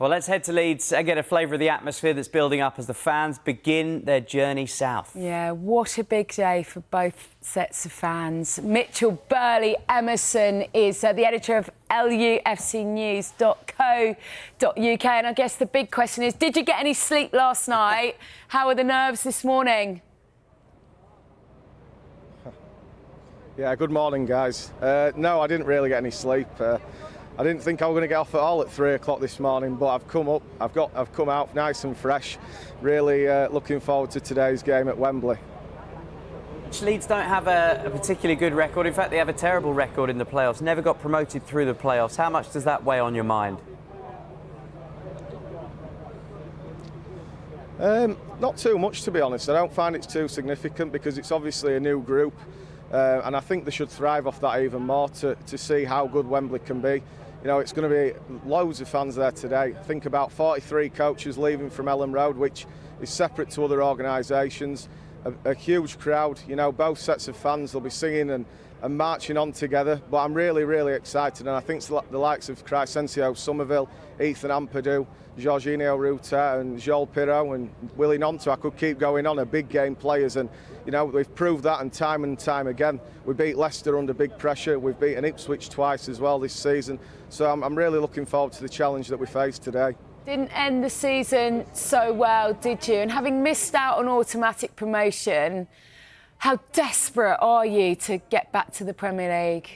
Well, let's head to Leeds and get a flavour of the atmosphere that's building up as the fans begin their journey south. Yeah, what a big day for both sets of fans. Mitch Emmerson is the editor of LUFCnews.co.uk, and I guess the big question is, did you get any sleep last night? How are the nerves this morning? Yeah, good morning, guys. No, I didn't really get any sleep. I didn't think I was going to get off at all at 3 o'clock this morning, but I've come out nice and fresh. Really looking forward to today's game at Wembley. Leeds don't have a particularly good record. In fact, they have a terrible record in the playoffs. Never got promoted through the playoffs. How much does that weigh on your mind? Not too much, to be honest. I don't find it's too significant because it's obviously a new group. And I think they should thrive off that even more to see how good Wembley can be. You know, it's going to be loads of fans there today. Think about 43 coaches leaving from Ellen Road, which is separate to other organisations. A huge crowd, you know, both sets of fans will be singing and marching on together. But I'm really, really excited, and I think the likes of Crescencio Somerville, Ethan Ampadu, Jorginho Ruta and Joel Pirro and Willie Nonto, I could keep going on, are big game players, and you know, we've proved that and time again. We beat Leicester under big pressure, we've beaten Ipswich twice as well this season, so I'm really looking forward to the challenge that we face today. Didn't end the season so well, did you? And having missed out on automatic promotion, how desperate are you to get back to the Premier League?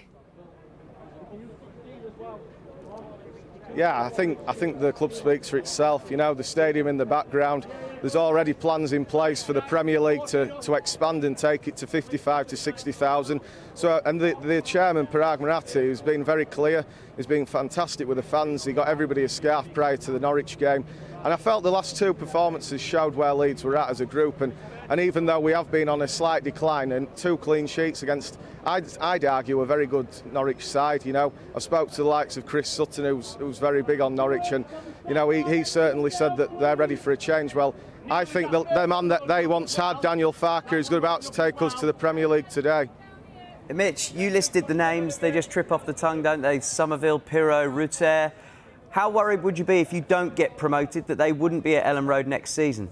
Yeah, I think the club speaks for itself. You know, the stadium in the background, there's already plans in place for the Premier League to expand and take it to 55 to 60,000. So, and the chairman, Parag Marathi, has been very clear. He's been fantastic with the fans. He got everybody a scarf prior to the Norwich game. And I felt the last two performances showed where Leeds were at as a group. And even though we have been on a slight decline and 2 clean sheets against, I'd argue, a very good Norwich side. You know, I spoke to the likes of Chris Sutton, who's very big on Norwich, and you know, he certainly said that they're ready for a change. Well, I think the man that they once had, Daniel Farke, is about to take us to the Premier League today. Mitch, you listed the names. They just trip off the tongue, don't they? Somerville, Pirro, Ruter. How worried would you be if you don't get promoted that they wouldn't be at Ellen Road next season?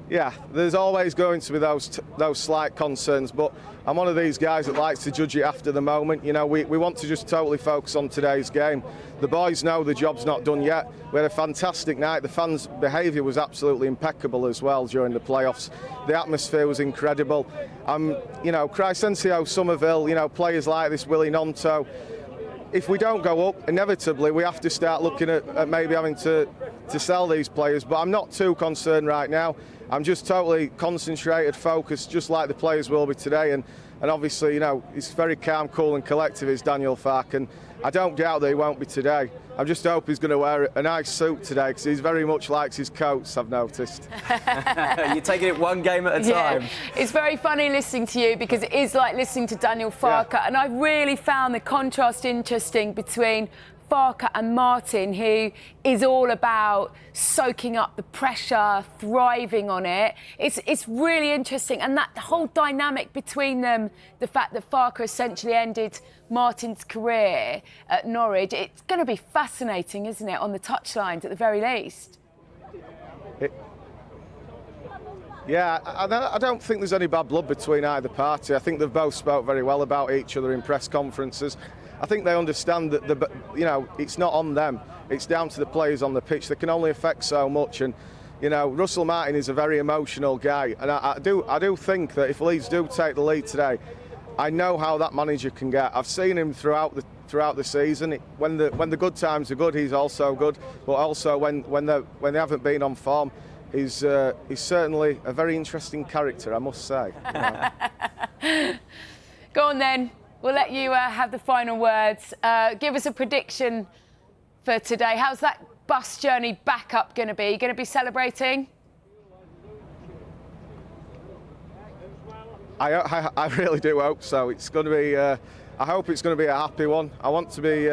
Yeah, there's always going to be those slight concerns, but I'm one of these guys that likes to judge it after the moment. You know, we want to just totally focus on today's game. The boys know the job's not done yet. We had a fantastic night. The fans' behaviour was absolutely impeccable as well during the playoffs. The atmosphere was incredible. You know, Crescencio Somerville, you know, players like this, Willie Nonto. If we don't go up, inevitably we have to start looking at maybe having to sell these players. But I'm not too concerned right now. I'm just totally concentrated, focused, just like the players will be today. And obviously, you know, he's very calm, cool and collective, is Daniel Farke. And I don't doubt that he won't be today. I just hope he's going to wear a nice suit today, because he very much likes his coats, I've noticed. You're taking it one game at a time. It's very funny listening to you, because it is like listening to Daniel Farke. Yeah. And I really found the contrast interesting between Farke and Martin, who is all about soaking up the pressure, thriving on it. It's really interesting, and that whole dynamic between them, the fact that Farke essentially ended Martin's career at Norwich, it's going to be fascinating, isn't it, on the touchlines at the very least? Yeah, I don't think there's any bad blood between either party. I think they've both spoke very well about each other in press conferences. I think they understand that you know, it's not on them. It's down to the players on the pitch. They can only affect so much. And you know, Russell Martin is a very emotional guy, and I do think that if Leeds do take the lead today, I know how that manager can get. I've seen him throughout the season. When the good times are good, he's also good. But also when they haven't been on form, he's certainly a very interesting character, I must say. You know. Go on then. We'll let you have the final words. Give us a prediction for today. How's that bus journey back up going to be? Going to be celebrating? I really do hope so. It's going to be. I hope it's going to be a happy one. I want to be.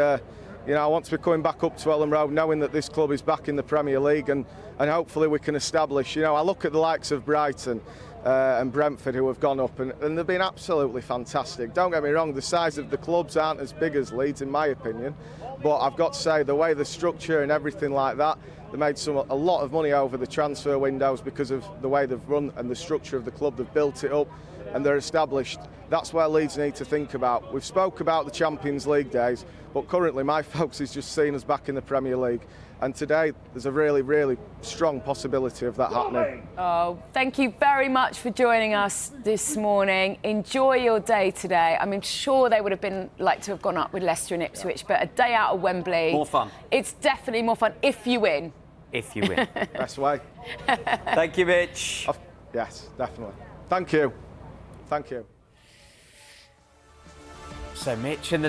You know, I want to be coming back up to Ellen Road, knowing that this club is back in the Premier League, and hopefully we can establish. You know, I look at the likes of Brighton. and Brentford, who have gone up, and they've been absolutely fantastic. Don't get me wrong, the size of the clubs aren't as big as Leeds, in my opinion, but I've got to say, the way the structure and everything like that, they made a lot of money over the transfer windows because of the way they've run and the structure of the club. They've built it up and they're established. That's where Leeds need to think about. We've spoke about the Champions League days, but currently my focus is just seeing us back in the Premier League. And today, there's a really, really strong possibility of that happening. Oh, thank you very much for joining us this morning. Enjoy your day today. I'm sure they would have been like to have gone up with Leicester and Ipswich, but a day out of Wembley. More fun. It's definitely more fun if you win. If you win. Best way. Thank you, Mitch. Yes, definitely. Thank you. Thank you. So Mitch and the